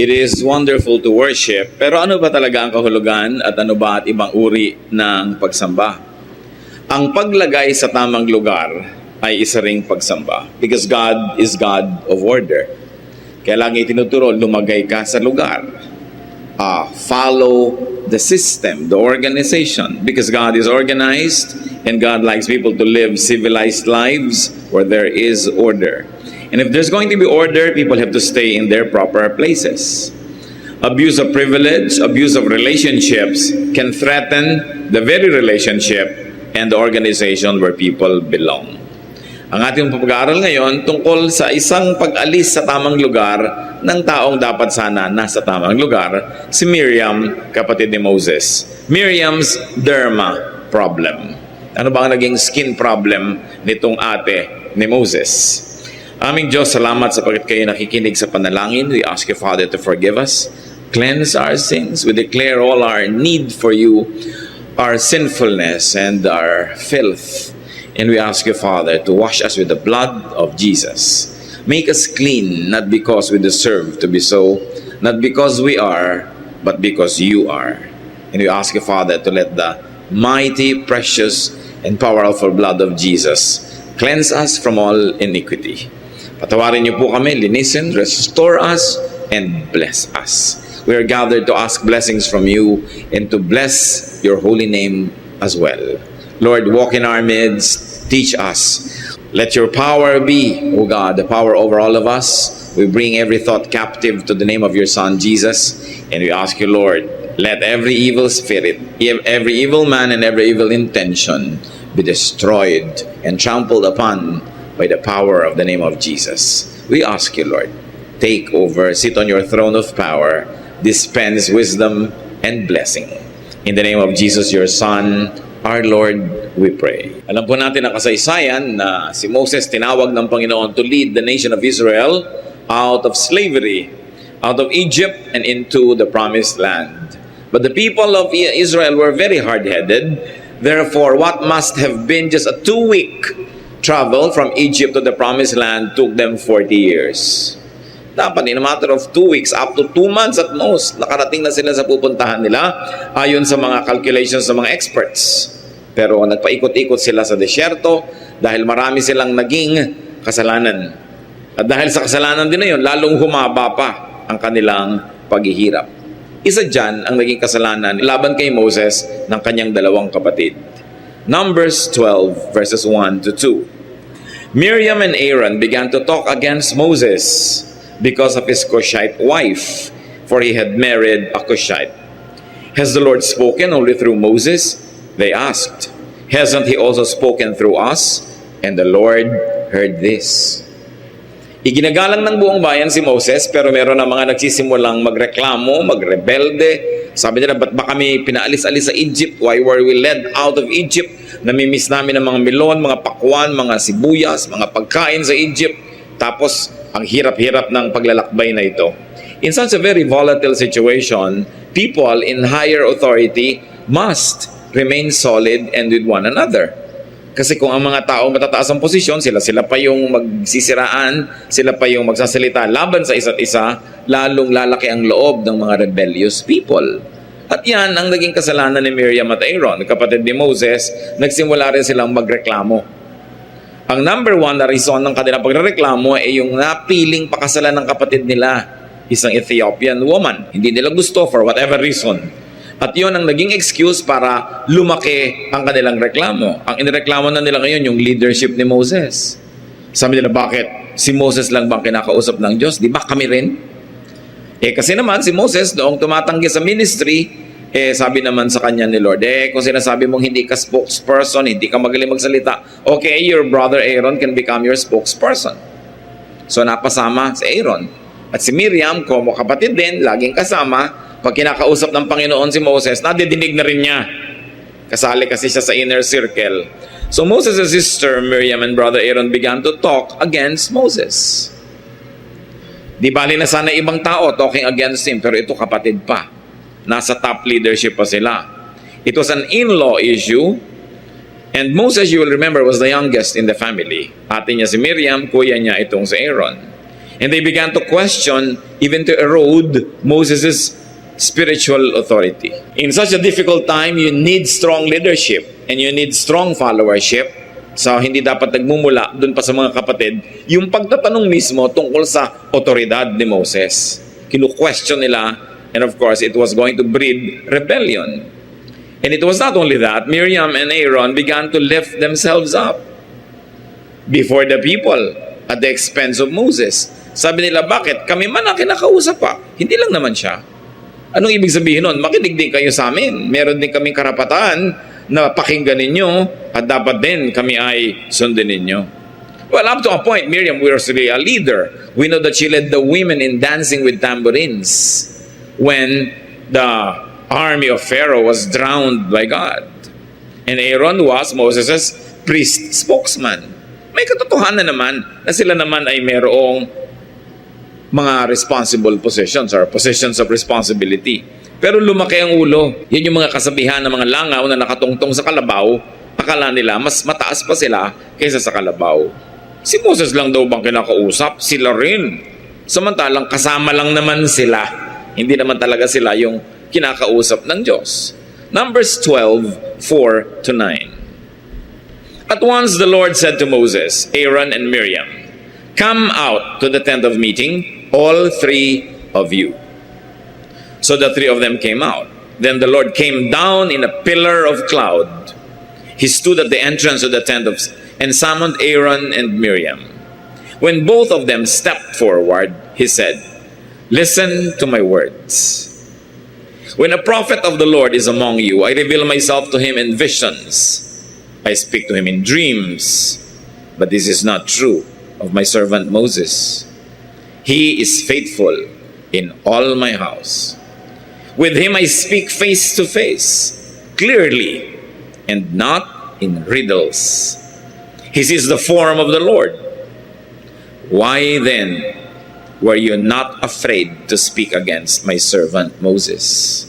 It is wonderful to worship, pero ano ba talaga ang kahulugan at ano ba at ibang uri ng pagsamba? Ang paglagay sa tamang lugar ay isa ring pagsamba because God is God of order. Kaya lagi tinuturo, lumagay ka sa lugar. Follow the system, the organization, because God is organized and God likes people to live civilized lives where there is order. And if there's going to be order, people have to stay in their proper places. Abuse of privilege, abuse of relationships can threaten the very relationship and the organization where people belong. Ang ating pag-aaral ngayon tungkol sa isang pag-alis sa tamang lugar ng taong dapat sana nasa tamang lugar, si Miriam, kapatid ni Moses. Miriam's derma problem. Ano ba ang naging skin problem nitong ate ni Moses? Aming Diyos, salamat sapagkat kayo nakikinig sa panalangin. We ask you, Father, to forgive us, cleanse our sins. We declare all our need for you, our sinfulness and our filth. And we ask you, Father, to wash us with the blood of Jesus. Make us clean, not because we deserve to be so, not because we are, but because you are. And we ask you, Father, to let the mighty, precious, and powerful blood of Jesus cleanse us from all iniquity. Patawarin niyo po kami, linisin, restore us, and bless us. We are gathered to ask blessings from you and to bless your holy name as well. Lord, walk in our midst, teach us. Let your power be, O God, the power over all of us. We bring every thought captive to the name of your Son, Jesus, and we ask you, Lord, let every evil spirit, every evil man, and every evil intention be destroyed and trampled upon by the power of the name of Jesus. We ask you, Lord, take over, sit on your throne of power, dispense wisdom and blessing. In the name of Jesus, your Son, our Lord, we pray. Alam po natin ang kasaysayan na si Moses tinawag ng Panginoon to lead the nation of Israel out of slavery, out of Egypt and into the promised land. But the people of Israel were very hard-headed. Therefore, what must have been just a 2-week travel from Egypt to the promised land took them 40 years. Dapat in a matter of 2 weeks, up to 2 months at most, nakarating na sila sa pupuntahan nila ayon sa mga calculations ng mga experts. Pero nagpaikot-ikot sila sa desyerto dahil marami silang naging kasalanan. At dahil sa kasalanan din na yun, lalong humaba pa ang kanilang paghihirap. Isa dyan ang naging kasalanan laban kay Moses ng kanyang dalawang kapatid. Numbers 12 verses 1 to 2. Miriam and Aaron began to talk against Moses because of his Cushite wife, for he had married a Cushite. Has the Lord spoken only through Moses? They asked. Hasn't he also spoken through us? And the Lord heard this. Iginagalang ng buong bayan si Moses, pero meron na mga nagsisimulang magreklamo, magrebelde. Sabi nila, ba't ba kami pinaalis-alis sa Egypt? Why were we led out of Egypt? Namimiss namin ang mga melon, mga pakwan, mga sibuyas, mga pagkain sa Egypt. Tapos, ang hirap-hirap ng paglalakbay na ito. In such a very volatile situation, people in higher authority must remain solid and with one another. Kasi kung ang mga tao matataas ang posisyon, sila pa yung magsisiraan, sila pa yung magsasalita laban sa isa't isa, lalong lalaki ang loob ng mga rebellious people. At yan ang naging kasalanan ni Miriam at Aaron, kapatid ni Moses, nagsimula rin silang magreklamo. Ang number 1 na reason ng kanilang pagreklamo ay yung napiling pakasalan ng kapatid nila, isang Ethiopian woman. Hindi nila gusto for whatever reason. At yun ang naging excuse para lumaki ang kanilang reklamo. Ang inireklamo na nila ngayon yung leadership ni Moses. Sabi nila, bakit? Si Moses lang bang kinakausap ng Diyos? Di ba kami rin? Kasi naman si Moses noong tumatanggi sa ministry, sabi naman sa kanya ni Lord, kung sinasabi mong hindi ka spokesperson, hindi ka magaling magsalita, okay, your brother Aaron can become your spokesperson. So napasama si Aaron. At si Miriam, como kapatid din, laging kasama. Pag kinakausap ng Panginoon si Moses, nadidinig na rin niya. Kasali kasi siya sa inner circle. So Moses' sister Miriam and brother Aaron began to talk against Moses. Di bali na sana ibang tao talking against him, pero ito kapatid pa. Nasa top leadership pa sila. It was an in-law issue. And Moses, you will remember, was the youngest in the family. Ate niya si Miriam, kuya niya itong si Aaron. And they began to question, even to erode Moses' spiritual authority. In such a difficult time, you need strong leadership and you need strong followership. So, hindi dapat nagmumula dun pa sa mga kapatid yung pagtatanong mismo tungkol sa otoridad ni Moses. Kinu-question nila, and of course, it was going to breed rebellion. And it was not only that, Miriam and Aaron began to lift themselves up before the people at the expense of Moses. Sabi nila, bakit? Kami man ang kinakausap pa. Hindi lang naman siya. Anong ibig sabihin nun? Makinig din kayo sa amin. Meron din kaming karapatan na pakinggan ninyo at dapat din kami ay sundin ninyo. Well, up to a point, Miriam was really a leader. We know that she led the women in dancing with tambourines when the army of Pharaoh was drowned by God. And Aaron was Moses' priest spokesman. May katotohanan naman na sila naman ay merong mga responsible positions or positions of responsibility. Pero lumaki ang ulo. Yan yung mga kasabihan ng mga langaw na nakatungtong sa kalabaw. Akala nila mas mataas pa sila kaysa sa kalabaw. Si Moses lang daw bang kinakausap? Sila rin. Samantalang kasama lang naman sila. Hindi naman talaga sila yung kinakausap ng Diyos. Numbers 12:4-9. At once the Lord said to Moses, Aaron, and Miriam, "Come out to the tent of meeting, all three of you." So the three of them came out. Then the Lord came down in a pillar of cloud. He stood at the entrance of the tent and summoned Aaron and Miriam. When both of them stepped forward, he said, "Listen to my words. When a prophet of the Lord is among you, I reveal myself to him in visions. I speak to him in dreams. But this is not true of my servant Moses. He is faithful in all my house. With him I speak face to face, clearly, and not in riddles. He sees the form of the Lord. Why then were you not afraid to speak against my servant Moses?"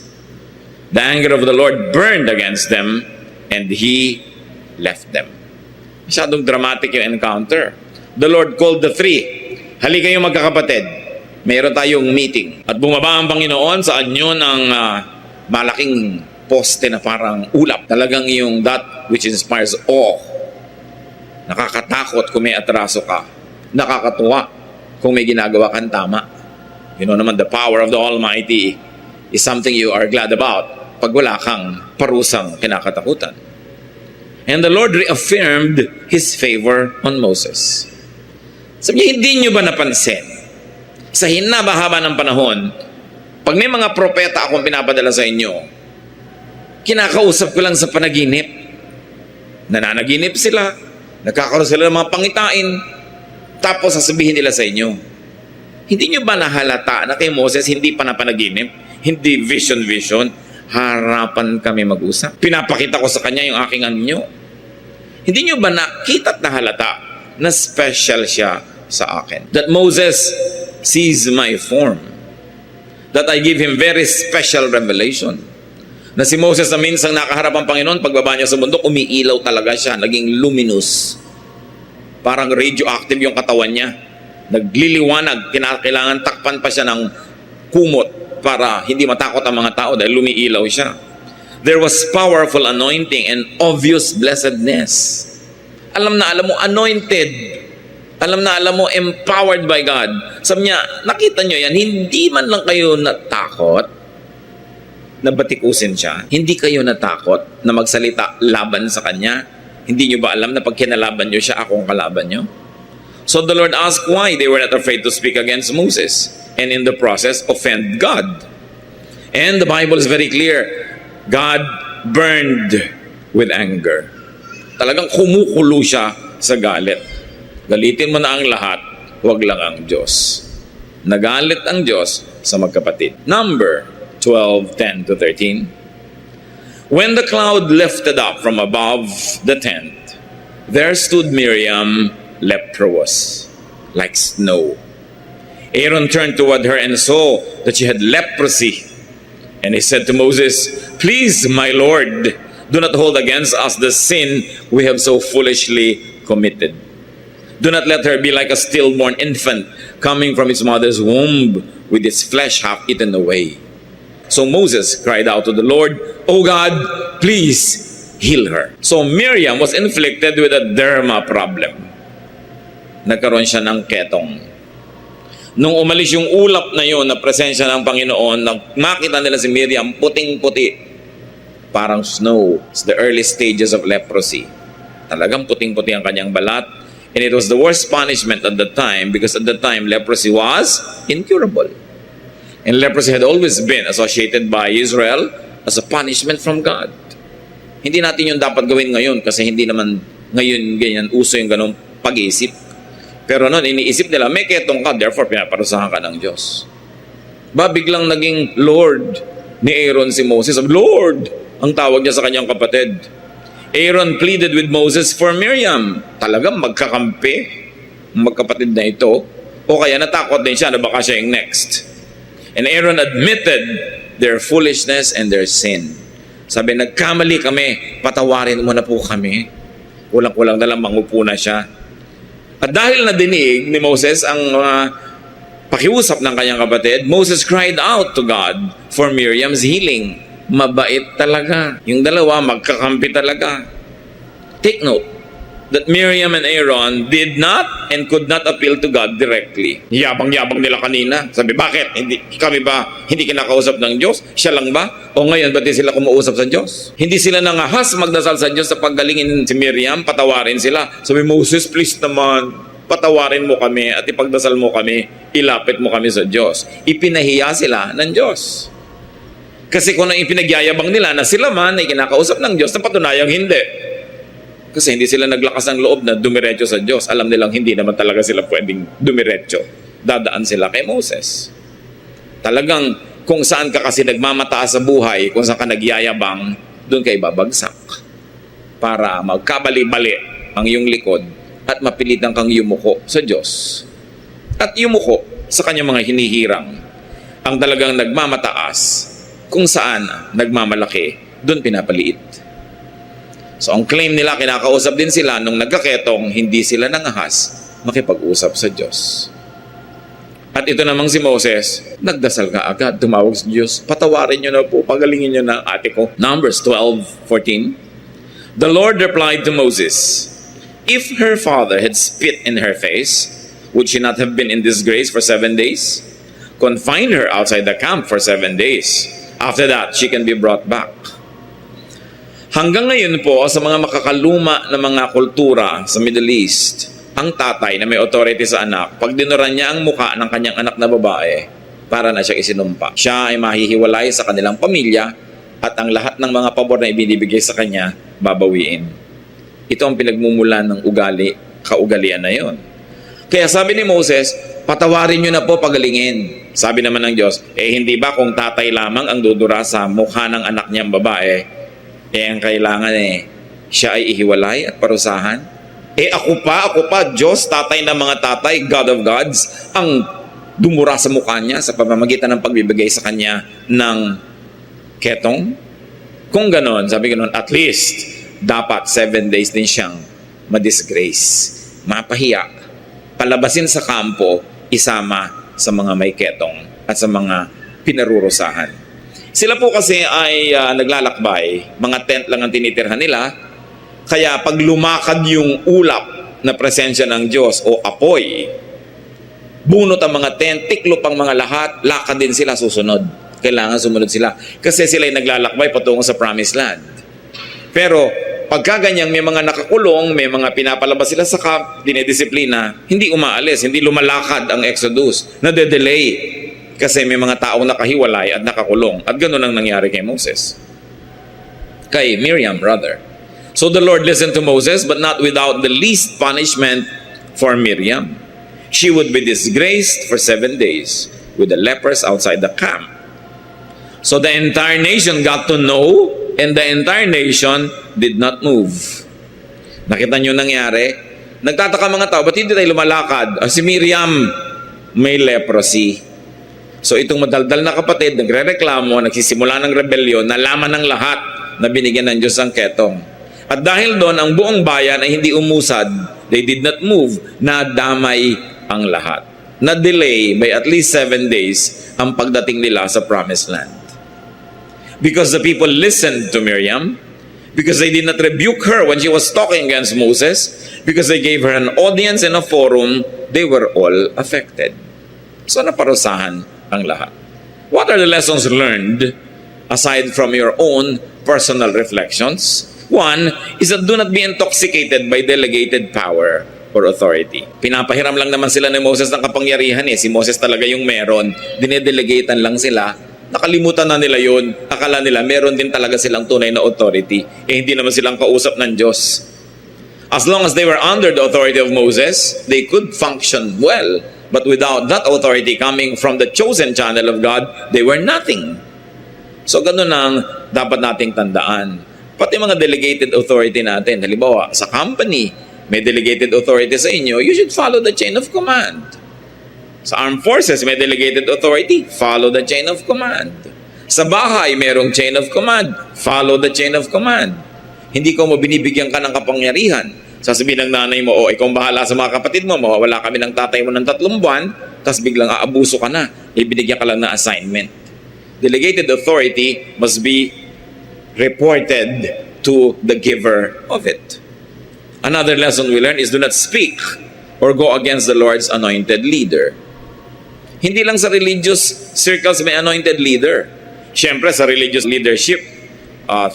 The anger of the Lord burned against them, and he left them. Masyadong dramatic yung encounter. The Lord called the three. Halika kayong magkakapatid. Mayroon tayong meeting. At bumaba ang Panginoon sa anyo ng malaking poste na parang ulap. Talagang yung that which inspires awe. Nakakatakot kung may atraso ka. Nakakatuwa kung may ginagawa kang tama. You know naman, the power of the Almighty is something you are glad about pag wala kang parusang kinakatakutan. And the Lord reaffirmed His favor on Moses. Sabi niya, hindi niyo ba napansin? Sa hinaba-haba ng panahon, pag may mga propeta akong pinapadala sa inyo, kinakausap ko lang sa panaginip. Nananaginip sila, nagkakaroon sila ng mga pangitain, tapos sasabihin nila sa inyo. Hindi niyo ba nahalata na kay Moses hindi pa napanaginip? Hindi vision, harapan kami mag-usap. Pinapakita ko sa kanya yung aking anyo. Hindi niyo ba nakita at nahalata na special siya sa akin? That Moses sees my form. That I give him very special revelation. Na si Moses na minsang nakaharap ang Panginoon, pagbaba niya sa bundok, umiilaw talaga siya, naging luminous. Parang radioactive yung katawan niya. Nagliliwanag, kailangan takpan pa siya ng kumot para hindi matakot ang mga tao dahil lumiilaw siya. There was powerful anointing and obvious blessedness. Alam na alam mo, anointed. Alam na alam mo, empowered by God. Sabi niya, nakita niyo yan, hindi man lang kayo natakot na batikusin siya. Hindi kayo natakot na magsalita laban sa kanya. Hindi niyo ba alam na pag kinalaban niyo siya, akong kalaban niyo? So the Lord asked why they were not afraid to speak against Moses and in the process offend God. And the Bible is very clear. God burned with anger. Talagang kumukulo siya sa galit. Galitin mo na ang lahat, huwag lang ang Diyos. Nagalit ang Diyos sa magkapatid. Number 12:10-13. When the cloud lifted up from above the tent, there stood Miriam leprous, like snow. Aaron turned toward her and saw that she had leprosy. And he said to Moses, "Please, my Lord, do not hold against us the sin we have so foolishly committed. Do not let her be like a stillborn infant coming from its mother's womb with its flesh half eaten away. So Moses cried out to the Lord, O God, please heal her. So Miriam was inflicted with a derma problem. Nagkaroon siya ng ketong. Nung umalis yung ulap na yun na presensya ng Panginoon, makita nila si Miriam puting-puti. Parang snow. It's the early stages of leprosy. Talagang puting-puti ang kanyang balat. And it was the worst punishment at the time because at the time, leprosy was incurable. And leprosy had always been associated by Israel as a punishment from God. Hindi natin yung dapat gawin ngayon kasi hindi naman ngayon ganyan uso yung ganong pag-iisip. Pero noon, iniisip nila, may ketong ka, therefore pinaparusahan ka ng Diyos. Biglang naging Lord ni Aaron si Moses. Lord, ang tawag niya sa kanyang kapatid. Aaron pleaded with Moses for Miriam. Talagang magkakampi, magkapatid na ito. O kaya natakot din siya na baka siya yung next. And Aaron admitted their foolishness and their sin. Sabi, nagkamali kami, patawarin mo na po kami. Kulang-kulang na lang mangupo na siya. At dahil nadinig ni Moses ang pakiusap ng kanyang kapatid, Moses cried out to God for Miriam's healing. Mabait talaga. Yung dalawa, magkakampi talaga. Take note that Miriam and Aaron did not and could not appeal to God directly. Yabang-yabang nila kanina. Sabi, bakit? Kami ba hindi kinakausap ng Diyos? Siya lang ba? O ngayon, ba't sila kumuusap sa Diyos? Hindi sila nangahas magdasal sa Diyos sa paggalingin si Miriam, patawarin sila. Sabi, Moses, please naman, patawarin mo kami at ipagdasal mo kami, ilapit mo kami sa Diyos. Ipinahiya sila ng Diyos. Kasi kung ang ipinagyayabang nila na sila man ay kinakausap ng Diyos, napatunayang hindi. Kasi hindi sila naglakas ng loob na dumiretso sa Diyos. Alam nilang hindi naman talaga sila pwedeng dumiretso. Dadaan sila kay Moses. Talagang kung saan ka kasi nagmamataas sa buhay, kung saan ka nagyayabang, doon ka ibabagsak. Para magkabali-bali ang iyong likod at mapilitan kang yumuko sa Diyos. At yumuko sa kanyang mga hinihirang. Ang talagang nagmamataas, kung saan nagmamalaki, doon pinapaliit. So ang claim nila, kinakausap din sila nung nagkaketong, hindi sila nangahas makipag-usap sa Diyos. At ito namang si Moses, nagdasal ka agad, tumawag sa Diyos, patawarin niyo na po, pagalingin niyo na ate ko. Numbers 12:14. The Lord replied to Moses, if her father had spit in her face, would she not have been in disgrace for 7 days? Confine her outside the camp for 7 days. After that, she can be brought back. Hanggang ngayon po, sa mga makakaluma na mga kultura sa Middle East, ang tatay na may authority sa anak, pag dinuran niya ang muka ng kanyang anak na babae, para na siya isinumpa. Siya ay mahihiwalay sa kanilang pamilya at ang lahat ng mga pabor na ibinibigay sa kanya, babawiin. Ito ang pinagmumulan ng kaugalian na yon. Kaya sabi ni Moses, patawarin niyo na po, pagalingin. Sabi naman ng Diyos, hindi ba kung tatay lamang ang dudura sa mukha ng anak niyang babae, ang kailangan siya ay ihiwalay at parusahan? Ako pa, Diyos, tatay ng mga tatay, God of gods, ang dumura sa mukha niya sa pamamagitan ng pagbibigay sa kanya ng ketong? Kung ganon, sabi ganon, at least, dapat 7 days din siyang madisgrace, mapahiya, palabasin sa kampo, isama sa mga may ketong at sa mga pinarurusahan. Sila po kasi ay naglalakbay, mga tent lang ang tinitirhan nila, kaya pag lumakad yung ulap na presensya ng Diyos o apoy, bunot ang mga tent, tiklop ang mga lahat, lakad din sila susunod. Kailangan sumunod sila kasi sila ay naglalakbay patungo sa promised land. Pero pagka ganyang may mga nakakulong, may mga pinapalabas sila sa camp, dinedisiplina, hindi umaalis, hindi lumalakad ang Exodus, nade-delay. Kasi may mga taong nakahiwalay at nakakulong. At ganoon ang nangyari kay Moses. Kay Miriam, rather. So the Lord listened to Moses, but not without the least punishment for Miriam. She would be disgraced for 7 days with the lepers outside the camp. So the entire nation got to know, and the entire nation did not move. Nakita niyo nangyari? Nagtataka mga tao, ba't hindi tayo lumalakad? Si Miriam may leprosy. So itong madaldal na kapatid, nagre-reklamo, nagsisimula ng rebellion, nalaman ng lahat na binigyan ng Diyos ang ketong. At dahil doon, ang buong bayan ay hindi umusad They did not move. Nadamay ang lahat. Na-delay by at least 7 days ang pagdating nila sa promised land. Because the people listened to Miriam, because they did not rebuke her when she was talking against Moses, because they gave her an audience and a forum, they were all affected. So naparusahan ang lahat. What are the lessons learned aside from your own personal reflections? One is that do not be intoxicated by delegated power or authority. Pinapahiram lang naman sila ni Moses ng kapangyarihan eh. Si Moses talaga yung meron. Dinedelegatan lang sila. Nakalimutan na nila yun. Akala nila meron din talaga silang tunay na authority. Eh hindi naman silang kausap ng Diyos. As long as they were under the authority of Moses, they could function well. But without that authority coming from the chosen channel of God, they were nothing. So ganun ang dapat nating tandaan. Pati mga delegated authority natin. Halimbawa, sa company, may delegated authority sa inyo, you should follow the chain of command. Sa armed forces, may delegated authority, follow the chain of command. Sa bahay, mayroong chain of command, follow the chain of command. Hindi ko mo binibigyan ka ng kapangyarihan. Sasabihin ng nanay mo, ikaw bahala sa mga kapatid mo, mawawala kami ng tatay mo ng 3 buwan, tapos biglang aabuso ka na, ibinigyan ka lang na assignment. Delegated authority must be reported to the giver of it. Another lesson we learn is do not speak or go against the Lord's anointed leader. Hindi lang sa religious circles may anointed leader. Siyempre sa religious leadership,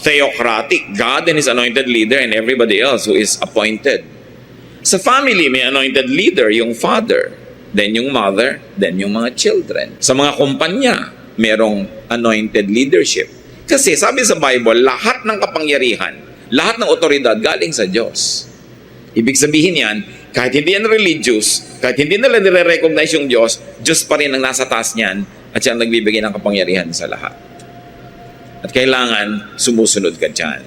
theocratic, God and His anointed leader and everybody else who is appointed. Sa family, may anointed leader, yung father, then yung mother, then yung mga children. Sa mga kumpanya, merong anointed leadership. Kasi sabi sa Bible, lahat ng kapangyarihan, lahat ng otoridad galing sa Diyos. Ibig sabihin yan, kahit hindi yan religious, kahit hindi nila nire-recognize yung Diyos, Diyos pa rin ang nasa taas niyan at siya ang nagbibigay ng kapangyarihan sa lahat. At kailangan sumusunod ka dyan.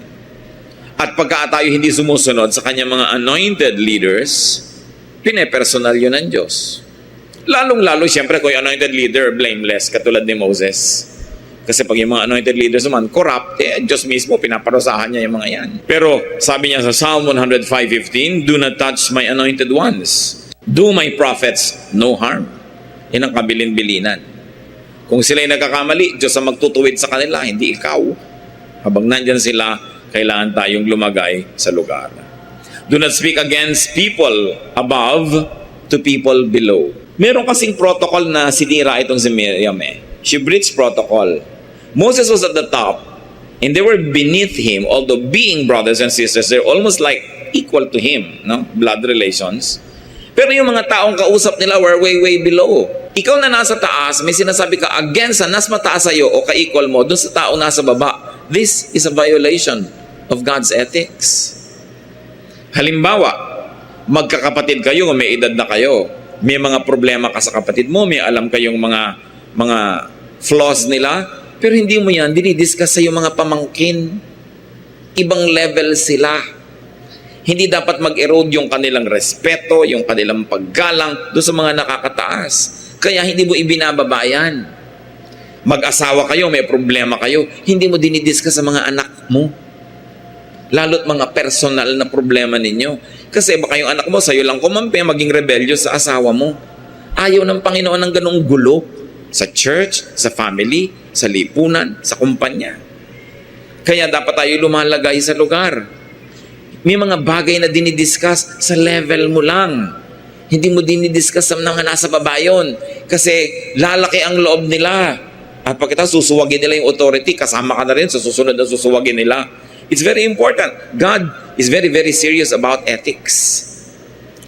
At pagka tayo hindi sumusunod sa kanyang mga anointed leaders, pinepersonal yun ng Diyos. Lalong-lalo, siyempre, kung yung anointed leader, blameless, katulad ni Moses. Kasi pag yung mga anointed leaders naman, corrupt, Diyos mismo, pinaparusahan niya yung mga yan. Pero sabi niya sa Psalm 105:15, do not touch my anointed ones. Do my prophets no harm. Yan ang kabilin-bilinan. Kung sila'y nagkakamali, Diyos ang magtutuwid sa kanila, hindi ikaw. Habang nandyan sila, kailangan tayong lumagay sa lugar. Do not speak against people above to people below. Meron kasing protocol na sinira itong si Miriam She breached protocol. Moses was at the top, and they were beneath him, although being brothers and sisters, they're almost like equal to him, no? Blood relations. Pero yung mga taong kausap nila were way, way below. Ikaw na nasa taas, may sinasabi ka against sa nas mataas sa'yo o ka-equal mo dun sa taong nasa baba. This is a violation of God's ethics. Halimbawa, magkakapatid kayo, may edad na kayo, may mga problema ka sa kapatid mo, may alam kayong mga flaws nila, pero hindi mo yan dinidiscuss sa yung mga pamangkin. Ibang level sila. Hindi dapat mag-erode yung kanilang respeto, yung kanilang paggalang doon sa mga nakakataas. Kaya hindi mo ibinababa yan. Mag-asawa kayo, may problema kayo, hindi mo dinidiscuss sa mga anak mo. Lalo't mga personal na problema ninyo. Kasi baka yung anak mo, sa'yo lang kumampi, maging rebellious sa asawa mo. Ayaw ng Panginoon ng ganong gulo. Sa church, sa family, sa lipunan, sa kumpanya. Kaya dapat tayo lumalagay sa lugar. May mga bagay na dinidiscuss sa level mo lang. Hindi mo dinidiscuss sa mga nasa baba yun. Kasi lalaki ang loob nila. At pagkatapos susuwagin nila yung authority, kasama ka na rin sa susunod na susuwagin nila. It's very important. God is very, very serious about ethics.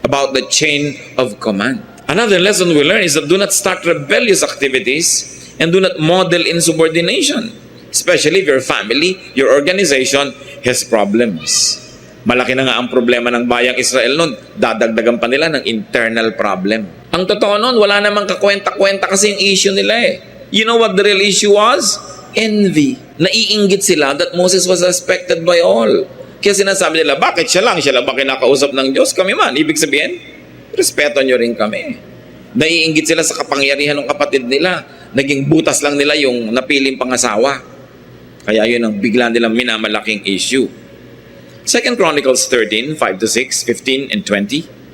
About the chain of command. Another lesson we learn is that do not start rebellious activities and do not model insubordination. Especially if your family, your organization has problems. Malaki na nga ang problema ng bayang Israel noon. Dadagdagan pa nila ng internal problem. Ang totoo noon, wala namang kakwenta-kwenta kasi yung issue nila You know what the real issue was? Envy. Naiinggit sila that Moses was respected by all. Kaya sinasabi nila, bakit siya lang? Siya lang ba kinakausap ng Diyos? Kami man. Ibig sabihin, respeto nyo rin kami. Naiinggit sila sa kapangyarihan ng kapatid nila. Naging butas lang nila yung napiling pangasawa. Kaya yun ang bigla nilang minamalaking issue. 2 Chronicles 13, 5-6, 15 and 20.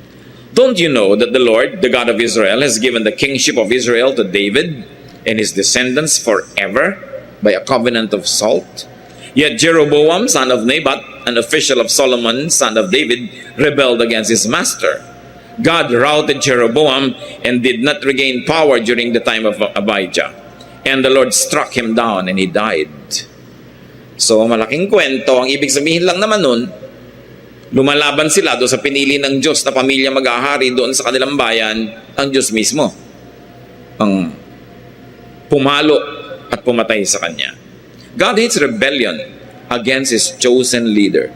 Don't you know that the Lord, the God of Israel, has given the kingship of Israel to David and his descendants forever by a covenant of salt? Yet Jeroboam, son of Nebat, an official of Solomon, son of David, rebelled against his master. God routed Jeroboam and did not regain power during the time of Abijah. And the Lord struck him down and he died. So malaking kwento, ang ibig sabihin lang naman nun, lumalaban sila doon sa pinili ng Diyos na pamilya mag-ahari doon sa kanilang bayan, ang Diyos mismo ang pumalo at pumatay sa kanya. God hates rebellion against His chosen leader.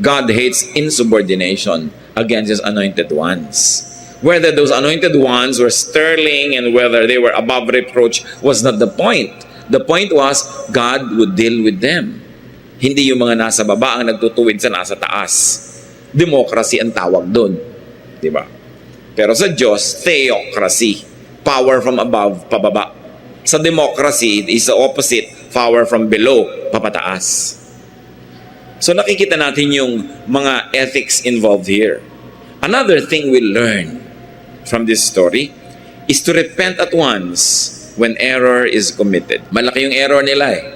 God hates insubordination against His anointed ones. Whether those anointed ones were sterling and whether they were above reproach was not the point. The point was, God would deal with them. Hindi yung mga nasa baba ang nagtutuwid sa nasa taas. Democracy ang tawag doon. Diba? Pero sa Diyos, theocracy. Power from above, pababa. Sa democracy, is the opposite. Power from below, papataas. So nakikita natin yung mga ethics involved here. Another thing we learn from this story is to repent at once when error is committed. Malaki yung error nila eh.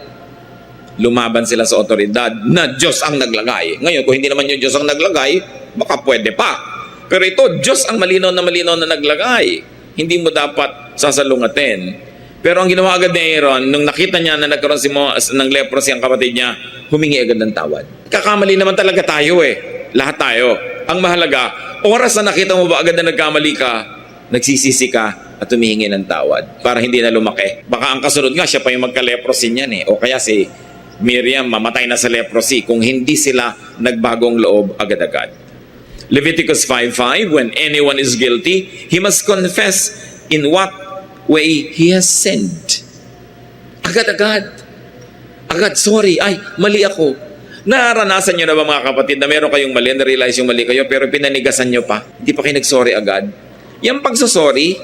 Lumaban sila sa otoridad na Diyos ang naglagay. Ngayon, kung hindi naman yung Diyos ang naglagay, baka pwede pa. Pero ito, Diyos ang malinaw na naglagay. Hindi mo dapat sasalungatin. Pero ang ginawa agad ni Aaron, nung nakita niya na nagkaroon ng leprosy ang kapatid niya, humingi agad ng tawad. Kakamali naman talaga tayo eh. Lahat tayo. Ang mahalaga, oras na nakita mo ba agad na nagkamali ka, nagsisisi ka at humihingi ng tawad para hindi na lumaki. Baka ang kasunod nga, siya pa yung magka-leprosy niyan eh. O kaya si Miriam mamatay na sa leprosy kung hindi sila nagbagong loob agad-agad. Leviticus 5:5, when anyone is guilty, he must confess in what way he has sinned. Agad-agad. Agad, sorry, ay, mali ako. Naranasan nyo na ba mga kapatid na meron kayong mali, na-realize yung mali kayo, pero pinanigasan nyo pa? Hindi pa kayo nag-sorry agad? Yung pagsasorry,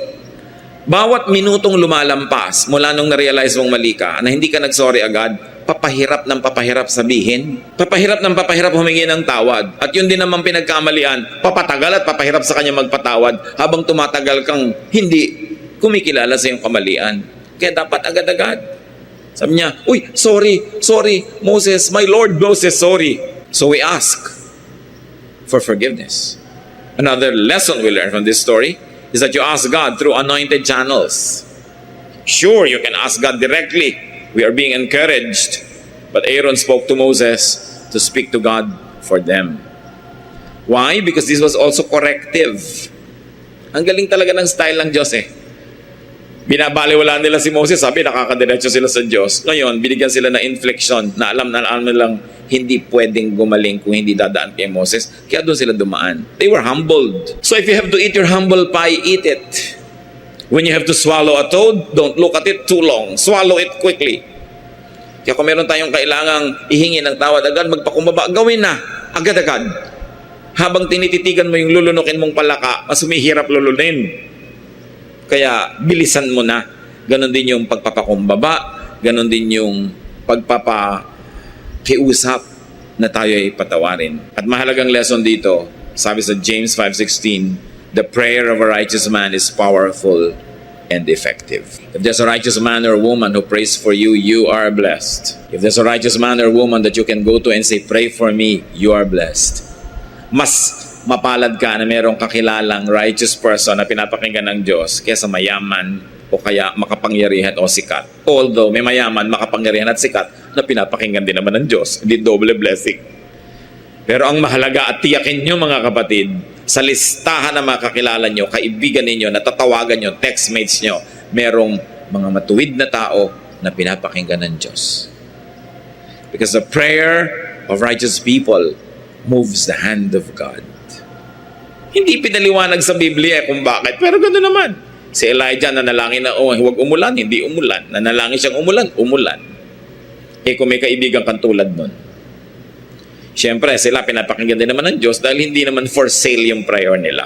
bawat minutong lumalampas mula nung na-realize mong mali ka, na hindi ka nag-sorry agad, papahirap ng papahirap sabihin. Papahirap ng papahirap humingi ng tawad. At yun din naman pinagkamalian, papatagal at papahirap sa kanya magpatawad habang tumatagal kang hindi kumikilala sa iyong kamalian. Kaya dapat agad-agad. Sabi niya, uy, sorry, Moses, my Lord Moses, sorry. So we ask for forgiveness. Another lesson we learn from this story is that you ask God through anointed channels. Sure, you can ask God directly. We are being encouraged. But Aaron spoke to Moses to speak to God for them. Why? Because this was also corrective. Ang galing talaga ng style ng Diyos eh. Binabaliwala nila si Moses, sabi nakakadiretso sila sa Diyos. Ngayon, binigyan sila ng inflection na alam nilang hindi pwedeng gumaling kung hindi dadaan kay Moses. Kaya doon sila dumaan. They were humbled. So if you have to eat your humble pie, eat it. When you have to swallow a toad, don't look at it too long. Swallow it quickly. Kaya kung meron tayong kailangang ihingi ng tawad agad, magpakumbaba, gawin na. Agad-agad. Habang tinititigan mo yung lulunukin mong palaka, mas humihirap lulunin. Kaya bilisan mo na. Ganon din yung pagpapakumbaba, ganon din yung pagpapakiusap na tayo ay patawarin. At mahalagang lesson dito, sabi sa James 5:16, the prayer of a righteous man is powerful and effective. If there's a righteous man or woman who prays for you, you are blessed. If there's a righteous man or woman that you can go to and say, pray for me, you are blessed. Mas mapalad ka na merong kakilalang righteous person na pinapakinggan ng Diyos kaysa mayaman o kaya makapangyarihan o sikat. Although may mayaman, makapangyarihan at sikat na pinapakinggan din naman ng Diyos. Hindi double blessing. Pero ang mahalaga at tiyakin nyo mga kapatid, sa listahan ng mga kakilala nyo, kaibigan ninyo, natatawagan nyo, textmates nyo, merong mga matuwid na tao na pinapakinggan ng Diyos. Because the prayer of righteous people moves the hand of God. Hindi pinaliwanag sa Biblia kung bakit, pero gano'n naman. Si Elijah nanalangin na, huwag umulan, hindi umulan. Nanalangin siyang umulan. Kung may kaibigan kang tulad nun. Siyempre, sila pinapakinggan din naman ng Diyos dahil hindi naman for sale yung prayer nila.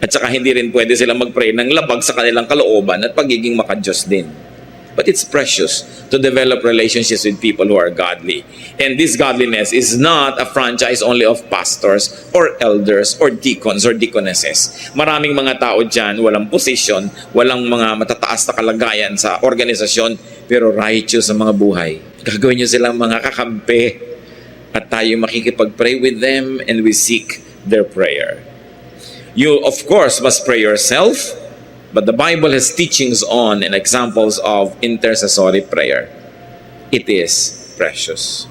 At saka hindi rin pwede sila mag-pray ng labag sa kanilang kalooban at pagiging maka-Diyos din. But it's precious to develop relationships with people who are godly. And this godliness is not a franchise only of pastors or elders or deacons or deaconesses. Maraming mga tao dyan, walang posisyon, walang mga matataas na kalagayan sa organisasyon, pero righteous sa mga buhay. Gagawin nyo silang mga kakampi at tayo makikipag-pray with them and we seek their prayer. You, of course, must pray yourself, but the Bible has teachings on and examples of intercessory prayer. It is precious.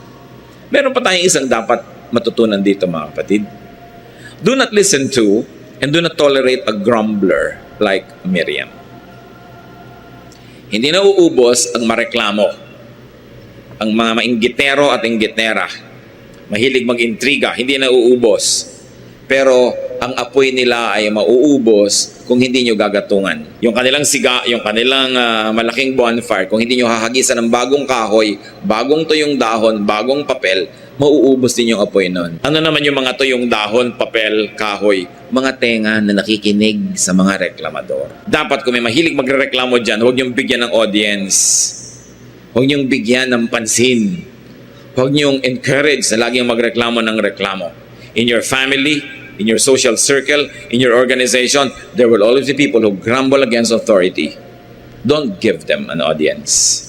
Meron pa tayong isang dapat matutunan dito, mga kapatid. Do not listen to and do not tolerate a grumbler like Miriam. Hindi na uubos ang mareklamo. Ang mga mainggitero at inggitera, mahilig mag-intriga, hindi na uubos. Pero ang apoy nila ay mauubos kung hindi nyo gagatungan. Yung kanilang siga, yung kanilang malaking bonfire, kung hindi nyo hahagisan ng bagong kahoy, bagong tuyong dahon, bagong papel, mauubos din yung apoy nun. Ano naman yung mga tuyong dahon, papel, kahoy? Mga tenga na nakikinig sa mga reklamador. Dapat kung may mahilig magrereklamo dyan, huwag nyong bigyan ng audience. Huwag nyong bigyan ng pansin. Huwag nyong encourage na laging magreklamo ng reklamo. In your family, in your social circle, in your organization, there will always be people who grumble against authority. Don't give them an audience.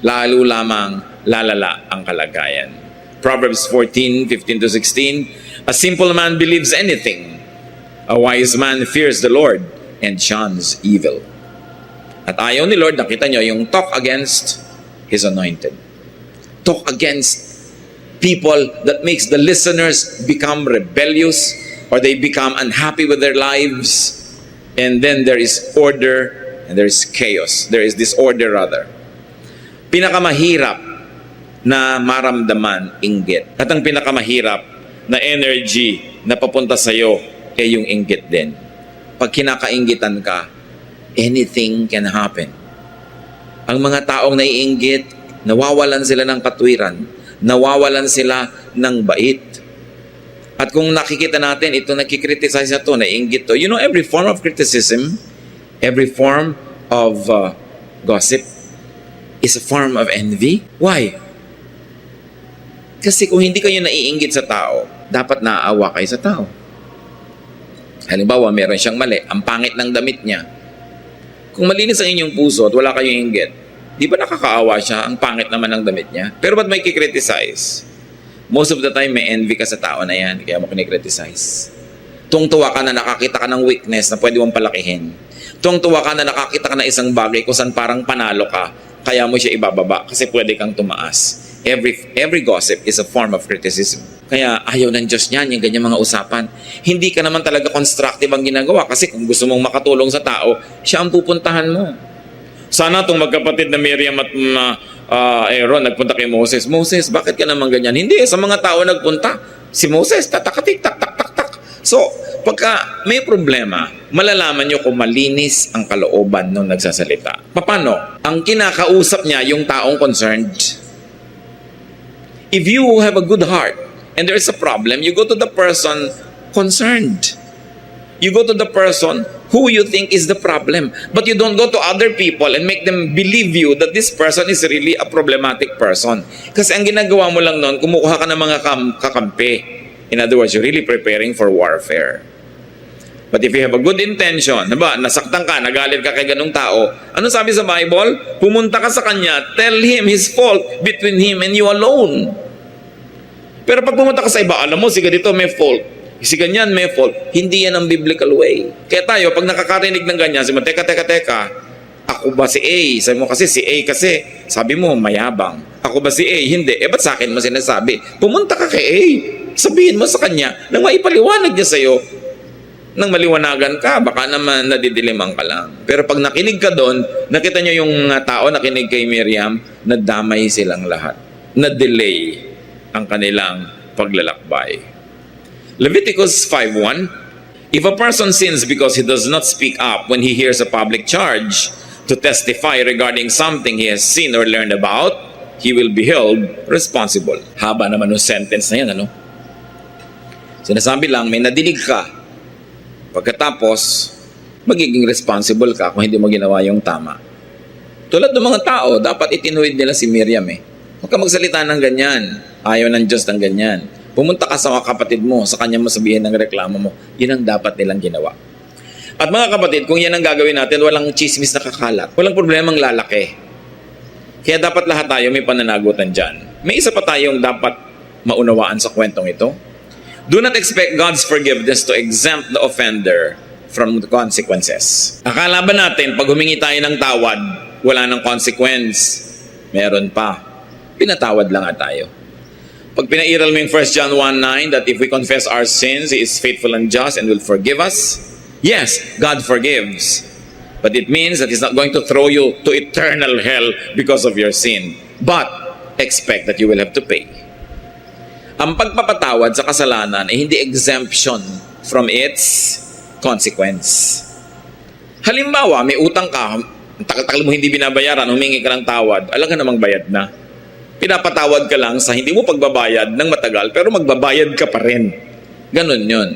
Lalo lamang lalala ang kalagayan. Proverbs 14:15-16, a simple man believes anything. A wise man fears the Lord and shuns evil. At ayaw ni Lord, nakita nyo, yung talk against His anointed. Talk against people that makes the listeners become rebellious or they become unhappy with their lives. And then there is order and there is chaos. There is disorder rather. Pinakamahirap na maramdaman, inggit. At ang pinakamahirap na energy na papunta sa'yo ay yung inggit din. Pag kinakainggitan ka, anything can happen. Ang mga taong naiinggit, nawawalan sila ng katwiran, nawawalan sila ng bait. At kung nakikita natin, ito nakikriticize na ito, naiinggit to. You know, every form of criticism, every form of gossip is a form of envy. Why? Kasi kung hindi kayo naiinggit sa tao, dapat naaawa kayo sa tao. Halimbawa, meron siyang mali, ang pangit ng damit niya. Kung malinis ang inyong puso at wala kayong inggit, di ba nakakaawa siya? Ang pangit naman ng damit niya. Pero ba't may kikriticize? Most of the time, may envy ka sa tao na yan, kaya mo kinikriticize. Tuwang-tuwa ka na nakakita ka ng weakness na pwede mong palakihin. Tuwang-tuwa ka na nakakita ka na isang bagay kung saan parang panalo ka, kaya mo siya ibababa kasi pwede kang tumaas. Every gossip is a form of criticism. Kaya ayaw ng Diyos niyan, yung ganyan mga usapan. Hindi ka naman talaga constructive ang ginagawa kasi kung gusto mong makatulong sa tao, siya ang pupuntahan mo. Sana itong magkapatid na Miriam at Aaron nagpunta kay Moses. Moses, bakit ka naman ganyan? Hindi, sa mga tao nagpunta. Si Moses, tatakatik, tak. So, pagka may problema, malalaman nyo kung malinis ang kalooban nung nagsasalita. Paano? Ang kinakausap niya yung taong concerned. If you have a good heart and there is a problem, you go to the person concerned. You go to the person who you think is the problem. But you don't go to other people and make them believe you that this person is really a problematic person. Kasi ang ginagawa mo lang noon, kumukuha ka ng mga kakampi. In other words, you're really preparing for warfare. But if you have a good intention, diba, nasaktan ka, nagalit ka kay ganung tao, ano sabi sa Bible? Pumunta ka sa kanya, tell him his fault between him and you alone. Pero pag pumunta ka sa iba, alam mo, si ganito may fault. Si ganyan may fault. Hindi yan ang biblical way. Kaya tayo, pag nakakarinig ng ganyan, sabi mo, teka, ako ba si A? Sabi mo kasi si A kasi, sabi mo, mayabang. Ako ba si A? Hindi. Ba't sa akin mo sinasabi? Pumunta ka kay A. Sabihin mo sa kanya, nang maipaliwanag niya sa'yo, nang maliwanagan ka, baka naman nadidiliman ka lang. Pero pag nakinig ka doon, nakita nyo yung tao nakinig kay Miriam, nadamay silang lahat. Na-delay ang kanilang paglalakbay. Leviticus 5:1, if a person sins because he does not speak up when he hears a public charge to testify regarding something he has seen or learned about, he will be held responsible. Haba naman yung sentence na yan, ano? Sinasabi lang, may nadinig ka. Pagkatapos, magiging responsible ka kung hindi mo ginawa yung tama. Tulad ng mga tao, dapat itinuwid nila si Miriam eh. Huwag ka magsalita ng ganyan. Ayaw ng Diyos ng ganyan. Pumunta ka sa mga kapatid mo, sa kanya mo sabihin ng reklamo mo. Yun ang dapat nilang ginawa. At mga kapatid, kung yan ang gagawin natin, walang chismis na kakalat. Walang problemang lalaki. Kaya dapat lahat tayo may pananagutan dyan. May isa pa tayong dapat maunawaan sa kwentong ito. Do not expect God's forgiveness to exempt the offender from the consequences. Akala ba natin, pag humingi tayo ng tawad, wala nang consequence? Meron pa. Pinatawad lang nga tayo. Pag pinairal mo yung 1 John 1:9 that if we confess our sins, He is faithful and just and will forgive us. Yes, God forgives. But it means that He's not going to throw you to eternal hell because of your sin. But expect that you will have to pay. Ang pagpapatawad sa kasalanan ay hindi exemption from its consequence. Halimbawa, may utang ka, tagal-tagal mo hindi binabayaran, humingi ka ng tawad, alam ka namang bayad na. Pinapatawad ka lang sa hindi mo pagbabayad ng matagal, pero magbabayad ka pa rin. Ganon yun.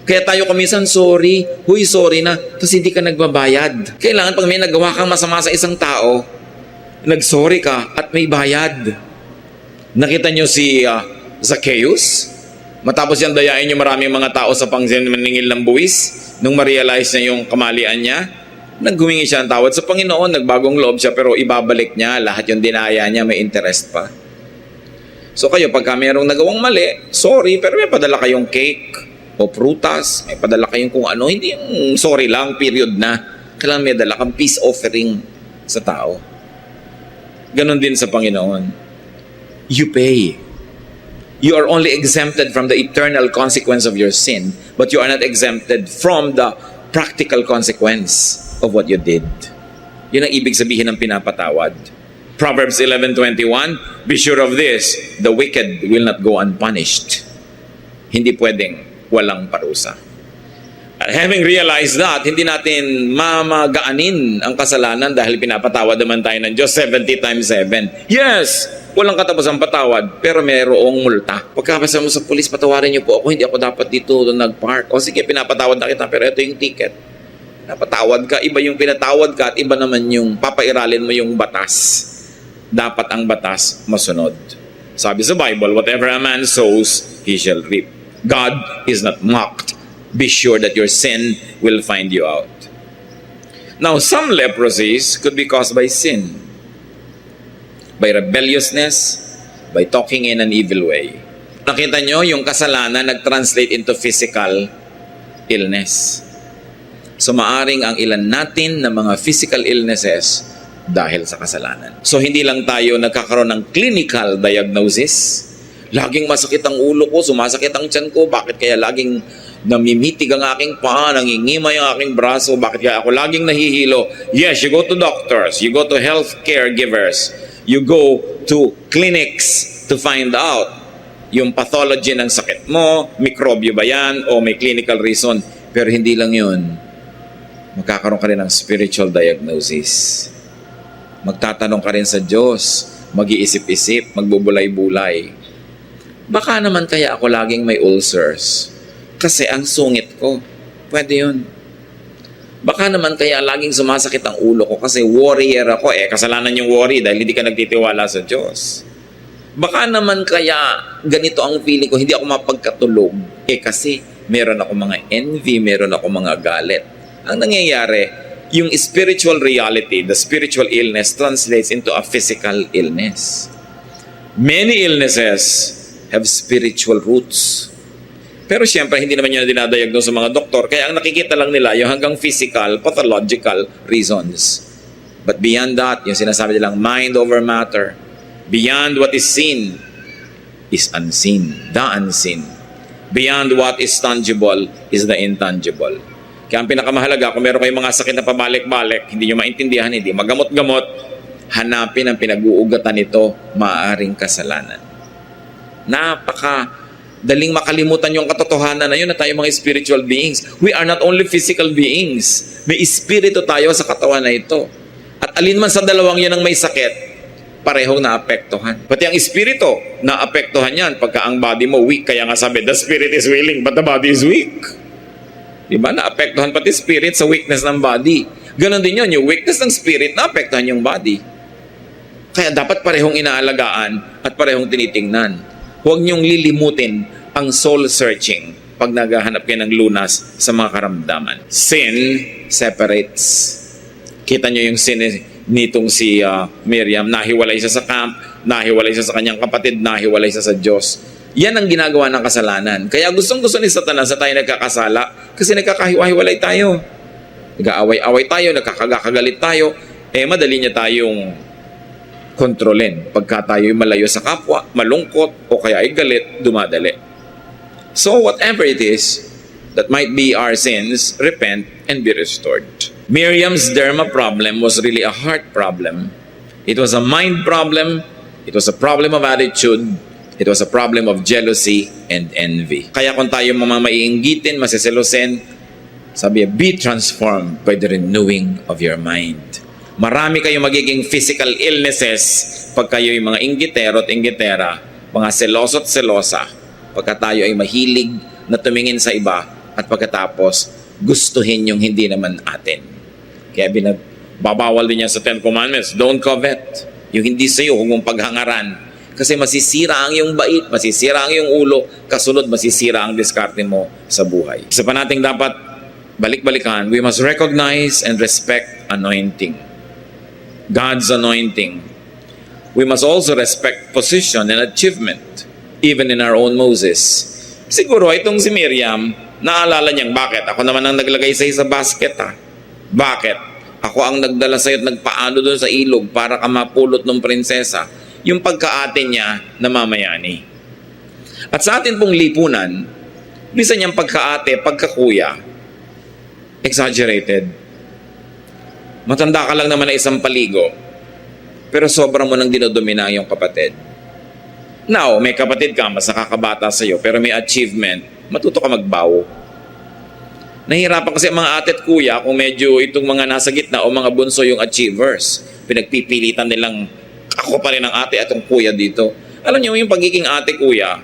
Kaya tayo kuminsan, sorry na, tapos hindi ka nagbabayad. Kailangan pag may nagawa kang masama sa isang tao, nagsorry ka at may bayad. Nakita nyo si Zacchaeus? Matapos yan dayain yung maraming mga tao sa pangmaningil ng buwis, nung ma-realize niya yung kamalian niya, naghumingi siya ng tawad sa Panginoon, nagbagong loob siya, pero ibabalik niya, lahat yung dinaya niya, may interest pa. So kayo, pagka mayroong nagawang mali, sorry, pero may padala kayong cake o prutas, may padala kayong kung ano, hindi yung sorry lang, period na. Kailangan may dala kang peace offering sa tao. Ganon din sa Panginoon. You pay. You are only exempted from the eternal consequence of your sin, but you are not exempted from the practical consequence of what you did. Yun ang ibig sabihin ng pinapatawad. Proverbs 11:21, be sure of this, the wicked will not go unpunished. Hindi pwedeng walang parusa. At having realized that, hindi natin mamagaanin ang kasalanan dahil pinapatawad naman tayo ng Diyos 70 times 7. Yes, walang katapusang patawad, pero mayroong multa. Pagkapasa mo sa pulis, patawarin niyo po ako, hindi ako dapat dito nag-park. O sige, pinapatawad na kita, pero ito yung ticket. Napatawad ka, iba yung pinatawad ka at iba naman yung papairalin mo yung batas. Dapat ang batas masunod. Sabi sa Bible, whatever a man sows, he shall reap. God is not mocked. Be sure that your sin will find you out. Now, some leprosies could be caused by sin, by rebelliousness, by talking in an evil way. Nakita nyo, yung kasalanan nag-translate into physical illness. So maaring ang ilan natin na mga physical illnesses dahil sa kasalanan. So hindi lang tayo nagkakaroon ng clinical diagnosis. Laging masakit ang ulo ko, sumasakit ang tiyan ko, bakit kaya laging namimitig ang aking paa, nangingimay ang aking braso, bakit kaya ako laging nahihilo? Yes, you go to doctors, you go to health caregivers, you go to clinics to find out yung pathology ng sakit mo, mikrobyo ba yan, o may clinical reason. Pero hindi lang yun. Magkakaroon ka rin ng spiritual diagnosis. Magtatanong ka rin sa Diyos, mag-iisip-isip, magbubulay-bulay. Baka naman kaya ako laging may ulcers kasi ang sungit ko. Pwede yun. Baka naman kaya laging sumasakit ang ulo ko kasi warrior ako. Kasalanan yung worry dahil hindi ka nagtitiwala sa Diyos. Baka naman kaya ganito ang feeling ko, hindi ako mapagkatulog. Kasi meron ako mga envy, meron ako mga galit. Ang nangyayari, yung spiritual reality, the spiritual illness translates into a physical illness. Many illnesses have spiritual roots. Pero siyempre, hindi naman yun dinadiagnose sa mga doktor. Kaya ang nakikita lang nila, yung hanggang physical, pathological reasons. But beyond that, yung sinasabi nilang mind over matter, beyond what is seen is unseen, the unseen. Beyond what is tangible is the intangible. Kaya ang pinakamahalaga, kung meron kayong mga sakit na pabalik-balik, hindi nyo maintindihan, hindi magamot-gamot, hanapin ang pinag-uugatan nito, maaaring kasalanan. Daling makalimutan yung katotohanan na yun na tayo mga spiritual beings. We are not only physical beings. May espiritu tayo sa katawan na ito. At alinman sa dalawang yan ang may sakit, parehong naapektuhan. Pati ang espiritu, naapektuhan yan pagka ang body mo weak. Kaya nga sabi, the spirit is willing but the body is weak. Diba? Naapektuhan pati spirit sa weakness ng body. Ganon din yun, yung weakness ng spirit na apektuhan yung body. Kaya dapat parehong inaalagaan at parehong tinitingnan. Huwag niyong lilimutin ang soul searching pag naghahanap kayo ng lunas sa mga karamdaman. Sin separates. Kita niyo yung sin nitong si Miriam. Nahiwalay siya sa camp, nahiwalay siya sa kanyang kapatid, nahiwalay siya sa Diyos. Yan ang ginagawa ng kasalanan. Kaya gustong-gusto ni Satanas na tayo nagkakasala kasi nagkakahiwa-hiwalay tayo. Nag-aaway-away tayo, nagkakagalit tayo. Madali niya tayong kontrolin. Pagka tayo'y malayo sa kapwa, malungkot, o kaya ay galit, dumadali. So whatever it is that might be our sins, repent and be restored. Miriam's derma problem was really a heart problem. It was a mind problem. It was a problem of attitude. It was a problem of jealousy and envy. Kaya kung tayo maiinggitin, masiselosin, sabi, be transformed by the renewing of your mind. Marami kayong magiging physical illnesses pag kayo'y mga inggitero at inggitera, mga seloso at selosa, pagka tayo ay mahilig na tumingin sa iba at pagkatapos gustuhin yung hindi naman atin. Kaya babawal din niya sa 10 Commandments, don't covet. Yung hindi sa'yo, huwag mong paghangaran. Kasi masisira ang iyong bait, masisira ang iyong ulo, kasunod masisira ang diskarte mo sa buhay. Isa pa nating dapat balik-balikan, we must recognize and respect anointing. God's anointing. We must also respect position and achievement, even in our own Moses. Siguro itong si Miriam, naalala niyang, bakit? Ako naman ang naglagay sa'yo sa basket, ha? Bakit? Ako ang nagdala sa'yo at nagpaano doon sa ilog para ka mapulot ng prinsesa. Yung pagkaate niya na mamayani. At sa atin pong lipunan, bisa niyang pagkaate, pagkakuya, exaggerated. Matanda ka lang naman na isang paligo, pero sobra mo nang dinodomina ang iyong kapatid. Now, may kapatid ka, mas nakakabata sa'yo, pero may achievement, matuto ka magbawo. Nahihirapan kasi ang mga ate at kuya kung medyo itong mga nasa gitna o mga bunso yung achievers. Pinagpipilitan nilang, ako pa rin ang ate at ang kuya dito. Alam niyo, yung pagiging ate-kuya,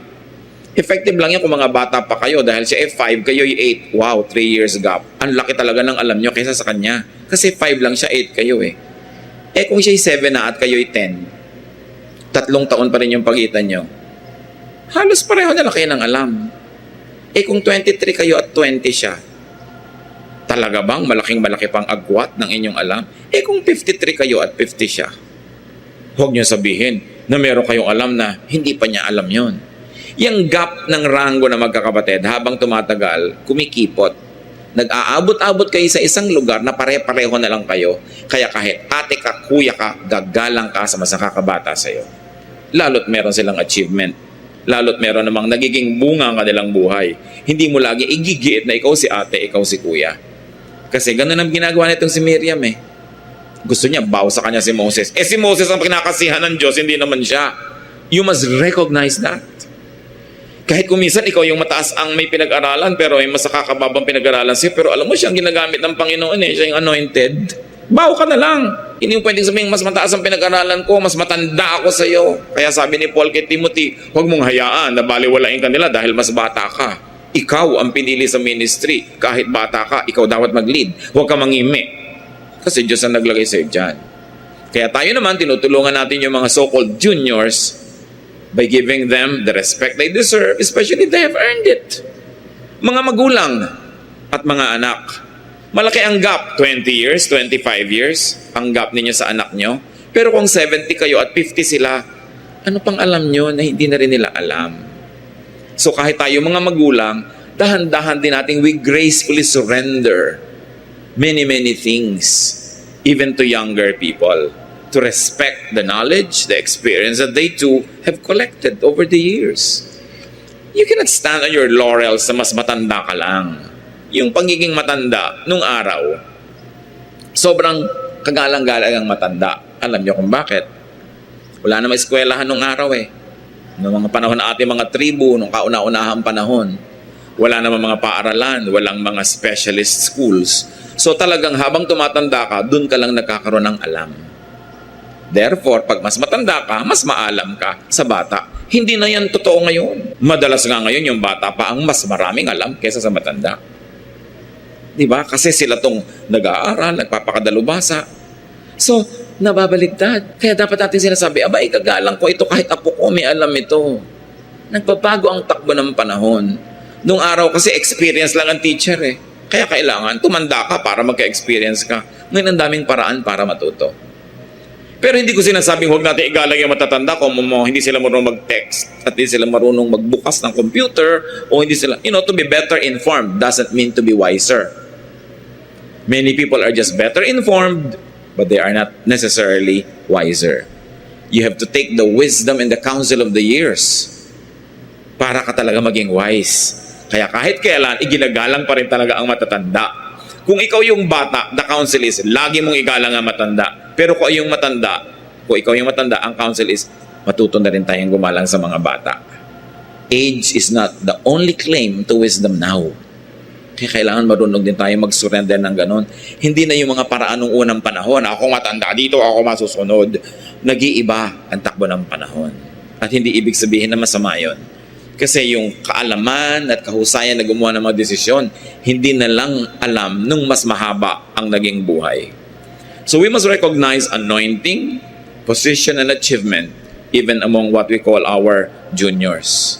effective lang yan kung mga bata pa kayo dahil siya 5, kayo 8. Wow, 3 years gap. Ang laki talaga ng alam nyo kaysa sa kanya. Kasi 5 lang siya, 8 kayo eh. Kung siya 7 na at kayo 10, 3 taon pa rin yung pagitan nyo. Halos pareho na lang kayo ng alam. Kung 23 kayo at 20 siya, talaga bang malaking-malaki pang agwat ng inyong alam? Kung 53 kayo at 50 siya, huwag niyo sabihin na meron kayong alam na hindi pa niya alam yon. Yung gap ng ranggo na magkakapatid habang tumatagal, kumikipot. Nag-aabot-abot kayo sa isang lugar na pare-pareho na lang kayo. Kaya kahit ate ka, kuya ka, gagalang ka sa mas nakakabata sa'yo. Lalo't meron silang achievement. Lalo't meron namang nagiging bunga ang kanilang buhay. Hindi mo lagi igigiit na ikaw si ate, ikaw si kuya. Kasi ganun ang ginagawa nitong si Miriam eh. Gusto niya, baw sa kanya si Moses. Si Moses ang kinakasihan ng Diyos, hindi naman siya. You must recognize that. Kahit kung minsan ikaw yung mataas ang may pinag-aralan, pero ay mas nakakababang pinag-aralan siya, pero alam mo siyang ginagamit ng Panginoon eh, siya yung anointed. Baw ka na lang. Hindi mo pwedeng sabihin, mas mataas ang pinag-aralan ko, mas matanda ako sa iyo. Kaya sabi ni Paul kay Timothy, huwag mong hayaan na baliwalain ka nila dahil mas bata ka. Ikaw ang pinili sa ministry. Kahit bata ka, ikaw dapat mag-lead. Huwag ka mangimi. Kasi Diyos ang naglagay sa iyo dyan. Kaya tayo naman, tinutulungan natin yung mga so-called juniors by giving them the respect they deserve, especially if they have earned it. Mga magulang at mga anak, malaki ang gap, 20 years, 25 years, ang gap ninyo sa anak nyo. Pero kung 70 kayo at 50 sila, ano pang alam nyo na hindi na rin nila alam? So kahit tayo mga magulang, dahan-dahan din natin we gracefully surrender many things, even to younger people, to respect the knowledge, the experience that they too have collected over the years. You cannot stand on your laurels na mas matanda ka lang. Yung pagiging matanda nung araw, sobrang kagalang-galang ang matanda. Alam niyo kung bakit? Wala namang eskwelahan nung araw eh. Noong mga panahon na ating mga tribu, nung kauna-unahang panahon, wala namang mga paaralan, walang mga specialist schools. So talagang habang tumatanda ka, dun ka lang nagkakaroon ng alam. Therefore, pag mas matanda ka, mas maalam ka sa bata. Hindi na yan totoo ngayon. Madalas nga ngayon yung bata pa ang mas maraming alam kaysa sa matanda. Di ba? Kasi sila tong nag-aaral, nagpapakadalubhasa. So, nababaligtad. Kaya dapat natin sinasabi, aba, ikagalang ko ito kahit apo ko may alam ito. Nagbabago ang takbo ng panahon. Nung araw kasi experience lang ang teacher eh. Kaya kailangan tumanda ka para magka-experience ka. Ngayon ang daming paraan para matuto. Pero hindi ko sinasabing huwag natin igalang yung matatanda kung hindi sila marunong mag-text at hindi sila marunong magbukas ng computer o hindi sila, to be better informed doesn't mean to be wiser. Many people are just better informed but they are not necessarily wiser. You have to take the wisdom and the counsel of the years para ka talaga maging wise. Kaya kahit kailan, iginagalang pa rin talaga ang matatanda. Kung ikaw yung bata, the counsel is, lagi mong igalang ang matanda. Pero kung ikaw yung matanda, ang counsel is, matuto na rin tayong gumalang sa mga bata. Age is not the only claim to wisdom now. Kaya kailangan marunong din tayo mag-surrender ng ganon. Hindi na yung mga paraan ng unang panahon, ako matanda dito, ako masusunod. Nag-iiba ang takbo ng panahon. At hindi ibig sabihin na masama yun. Kasi yung kaalaman at kahusayan na gumawa ng mga desisyon, hindi na lang alam nung mas mahaba ang naging buhay. So we must recognize anointing, position, and achievement even among what we call our juniors.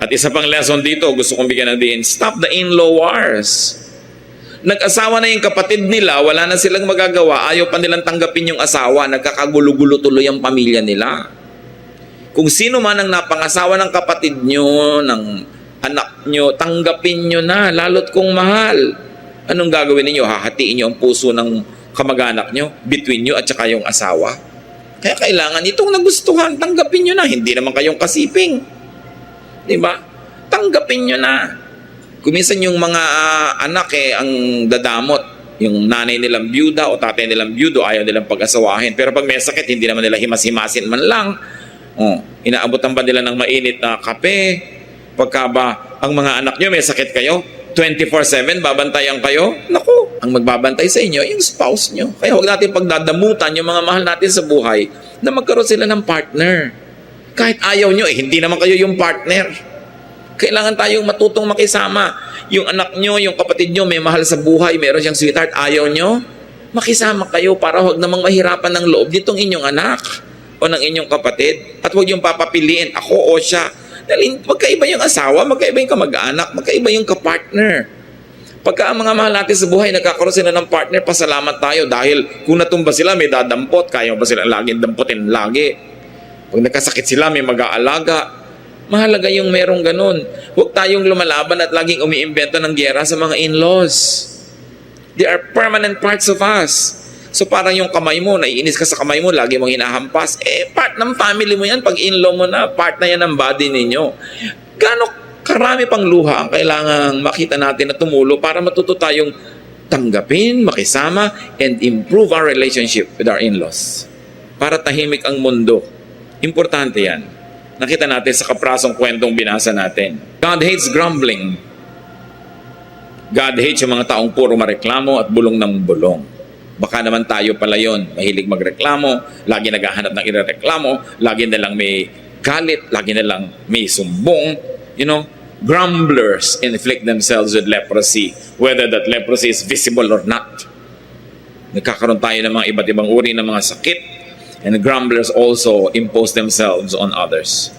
At isa pang lesson dito, gusto kong bigyan natin, stop the in-law wars. Nag-asawa na yung kapatid nila, wala na silang magagawa, ayaw pa nilang tanggapin yung asawa, nagkakagulo-gulo tuloy ang pamilya nila. Kung sino man ang napangasawa ng kapatid nyo, ng anak nyo, tanggapin nyo na, lalo't kung mahal. Anong gagawin ninyo? Hahatiin nyo ang puso ng kamag-anak nyo, between nyo at saka yung asawa. Kaya kailangan itong nagustuhan, tanggapin nyo na. Hindi naman kayong kasiping. Diba? Tanggapin nyo na. Kuminsan yung mga anak ang dadamot. Yung nanay nilang byuda o tatay nilang byudo, ayaw nilang pag-asawahin. Pero pag may sakit, hindi naman nila himas-himasin man lang. Inaabotan ba nila ng mainit na kape? Pagka ba ang mga anak nyo may sakit kayo, 24/7 babantayan kayo? Naku, ang magbabantay sa inyo yung spouse nyo. Kaya huwag natin pagdadamutan yung mga mahal natin sa buhay na magkaroon sila ng partner. Kahit ayaw nyo, hindi naman kayo yung partner. Kailangan tayong matutong makisama. Yung anak nyo, yung kapatid nyo may mahal sa buhay, meron siyang sweetheart, ayaw nyo, makisama kayo para huwag namang mahirapan ng loob nitong inyong anak o ng inyong kapatid. At huwag yung papapiliin, ako o siya. Dahil magkaiba yung asawa, magkaiba yung kamag-anak, magkaiba yung kapartner. Pagka ang mga mahal natin sa buhay, nagkakaroon sila ng partner, pasalamat tayo dahil kung natumba sila, may dadampot, kaya ba sila laging damputin lagi? Pag nagkasakit sila, may mag-aalaga. Mahalaga yung merong ganun. Huwag tayong lumalaban at laging umiimbento ng gyera sa mga in-laws. They are permanent parts of us. So parang yung kamay mo, naiinis ka sa kamay mo, lagi mong hinahampas. Part ng family mo yan. Pag in-law mo na, part na yan ng body ninyo. Gano'ng karami pang luha ang kailangang makita natin na tumulo para matuto tayong tanggapin, makisama, and improve our relationship with our in-laws. Para tahimik ang mundo. Importante yan. Nakita natin sa kaprasong kwentong binasa natin. God hates grumbling. God hates yung mga taong puro mareklamo at bulong ng bulong. Baka naman tayo pala yun, mahilig magreklamo, lagi naghahanap ng irereklamo, lagi na lang may galit, lagi na lang may sumbong. Grumblers inflict themselves with leprosy, whether that leprosy is visible or not. Nagkakaroon tayo ng mga iba't ibang uri ng mga sakit, and grumblers also impose themselves on others.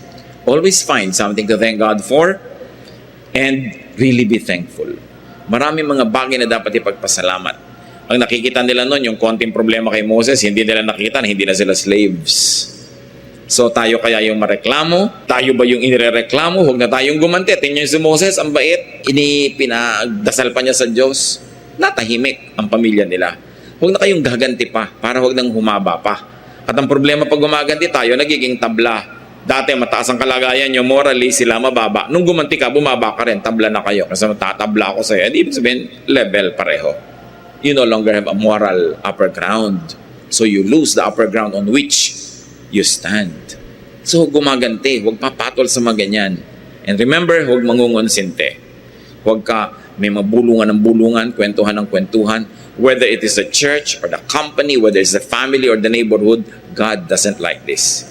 Always find something to thank God for, and really be thankful. Maraming mga bagay na dapat ipagpasalamat. Ang nakikita nila nun, yung konting problema kay Moses, hindi nila nakita na hindi na sila slaves. So tayo kaya yung mareklamo? Tayo ba yung inireklamo? Huwag na tayong gumanti. Tingnan si Moses, ang bait. Pinagdasal pa niya sa Diyos. Natahimik ang pamilya nila. Huwag na kayong gaganti pa para huwag nang humaba pa. At ang problema pag gumaganti tayo, nagiging tabla. Dati mataas ang kalagayan nyo, morally sila mababa. Nung gumanti ka, bumaba ka rin, tabla na kayo. Kasi matatabla ako sa'yo. Ibig sabihin, level pareho. You no longer have a moral upper ground. So you lose the upper ground on which you stand. So gumaganti, huwag papatol sa mga ganyan. And remember, huwag mangungonsinte. Huwag ka may mabulungan ng bulungan, kwentuhan ng kwentuhan. Whether it is the church or the company, whether it's the family or the neighborhood, God doesn't like this.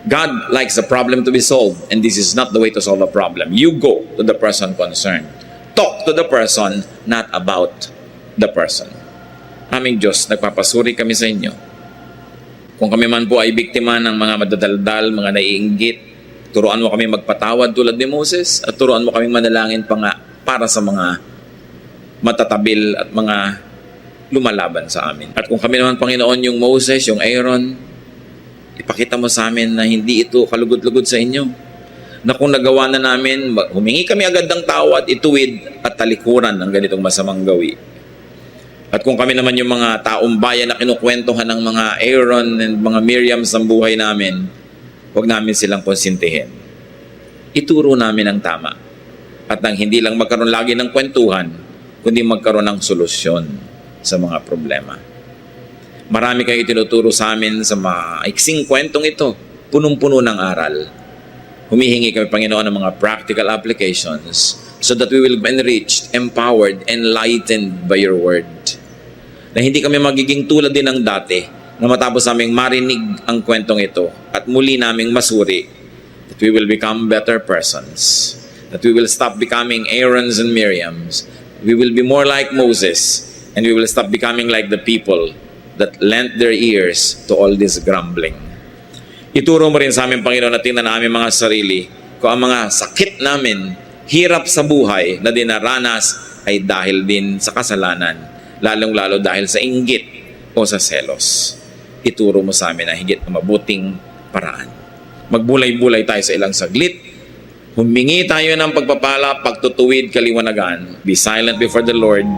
God likes the problem to be solved, and this is not the way to solve a problem. You go to the person concerned. talk to the person, not about the person. Aming Diyos, nagpapasuri kami sa inyo. Kung kami man po ay biktima ng mga madadaldal, mga naiinggit, turuan mo kami magpatawad tulad ni Moses at turuan mo kami manalangin pa nga para sa mga matatabil at mga lumalaban sa amin. At kung kami naman, Panginoon, yung Moses, yung Aaron, ipakita mo sa amin na hindi ito kalugod-lugod sa inyo. Na kung nagawa na namin, humingi kami agad ng tawad, ituwid at talikuran ng ganitong masamang gawi. At kung kami naman yung mga taong bayan na kinukwentuhan ng mga Aaron and mga Miriams ng buhay namin, huwag namin silang konsintihin. Ituro namin ang tama. At nang hindi lang magkaroon lagi ng kwentuhan, kundi magkaroon ng solusyon sa mga problema. Marami kayo tinuturo sa amin sa mga iksing kwentong ito, punong-puno ng aral. Humihingi kami, Panginoon, ng mga practical applications so that we will be enriched, empowered, enlightened by your word. Na hindi kami magiging tulad din ng dati na matapos naming marinig ang kwentong ito at muli naming masuri that we will become better persons, that we will stop becoming Aarons and Miriams, we will be more like Moses, and we will stop becoming like the people that lent their ears to all this grumbling. Ituro mo rin sa amin, Panginoon, na tingnan namin mga sarili kung ang mga sakit namin, hirap sa buhay na dinaranas ay dahil din sa kasalanan, lalong-lalo dahil sa inggit o sa selos. Ituro mo sa amin na higit na mabuting paraan. Magbulay-bulay tayo sa ilang saglit. Humingi tayo ng pagpapala, pagtutuwid, kaliwanagan. Be silent before the Lord.